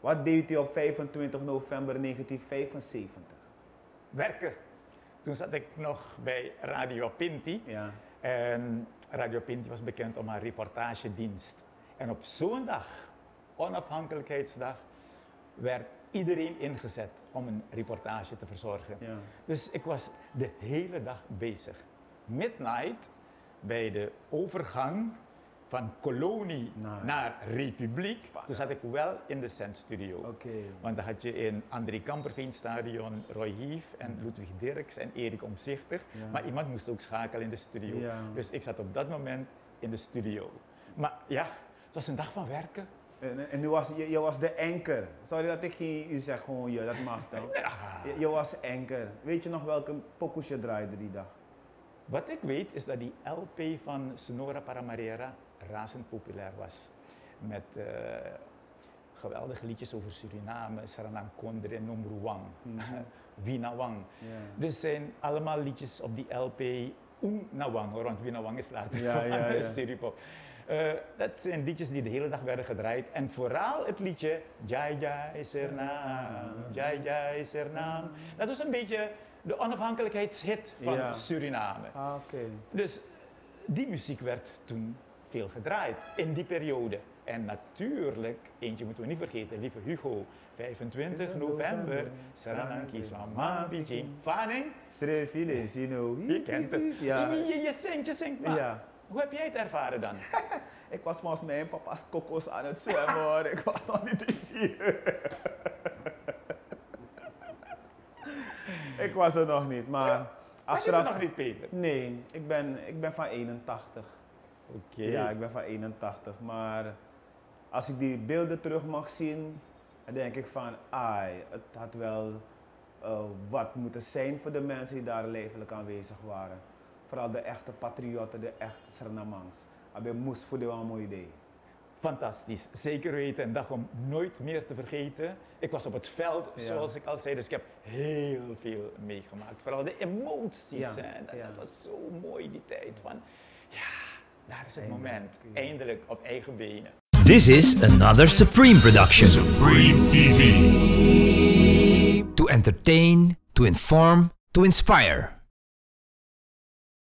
Wat deed u op 25 november 1975? Werken. Toen zat ik nog bij Radio Pinti. Ja. En Radio Pinti was bekend om haar reportagedienst. En op zo'n dag, onafhankelijkheidsdag, werd iedereen ingezet om een reportage te verzorgen. Ja. Dus ik was de hele dag bezig. Midnight, bij de overgang van kolonie naar republiek, toen zat ik wel in de zendstudio. Okay. Want dan had je in André Kamperveenstadion Roy Hief en Ludwig Dirks en Erik Omzichter. Ja. Maar iemand moest ook schakelen in de studio. Ja. Dus ik zat op dat moment in de studio. Maar ja, het was een dag van werken. En je was de anker. Sorry dat ik geen u zeg, gewoon je, dat mag dan. Ja. Je was anker. Weet je nog welke pokoes je draaide die dag? Wat ik weet is dat die LP van Sonora Paramarera razend populair was. Met geweldige liedjes over Suriname, Saranang Kondre, Nomruwang, Winawang. Yeah. Dus zijn allemaal liedjes op die LP Nawang, want Winawang is later ja. Suripop. Dat zijn liedjes die de hele dag werden gedraaid. En vooral het liedje Jai Jai Suriname, Jai Jai Suriname. Dat was een beetje de onafhankelijkheidshit van Suriname. Ah, okay. Dus die muziek werd toen veel gedraaid in die periode. En natuurlijk, eentje moeten we niet vergeten, lieve Hugo, 25 november, Saranang Kiswama Bijing, Vaning. Strefile, Sino. Je kent het. Ja. Je zingt maar. Ja. Hoe heb jij het ervaren dan? Ik was volgens mij in papa's kokos aan het zwemmen hoor. Ik was nog niet eens hier. Ik was er nog niet, maar... Ja. Was je er nog niet, Peter? Nee, ik ben van 81. Oké. Ja, ik ben van 81, maar als ik die beelden terug mag zien, dan denk ik van, het had wel wat moeten zijn voor de mensen die daar levelijk aanwezig waren. Vooral de echte patriotten, de echte Surinamangs. Ik moest voor een mooi idee. Fantastisch, zeker weten, een dag om nooit meer te vergeten. Ik was op het veld, zoals ik al zei, dus ik heb heel veel meegemaakt. Vooral de emoties, dat was zo mooi die tijd van, daar is het moment, eindelijk op eigen benen. This is another Supreme production. Supreme TV. To entertain, to inform, to inspire.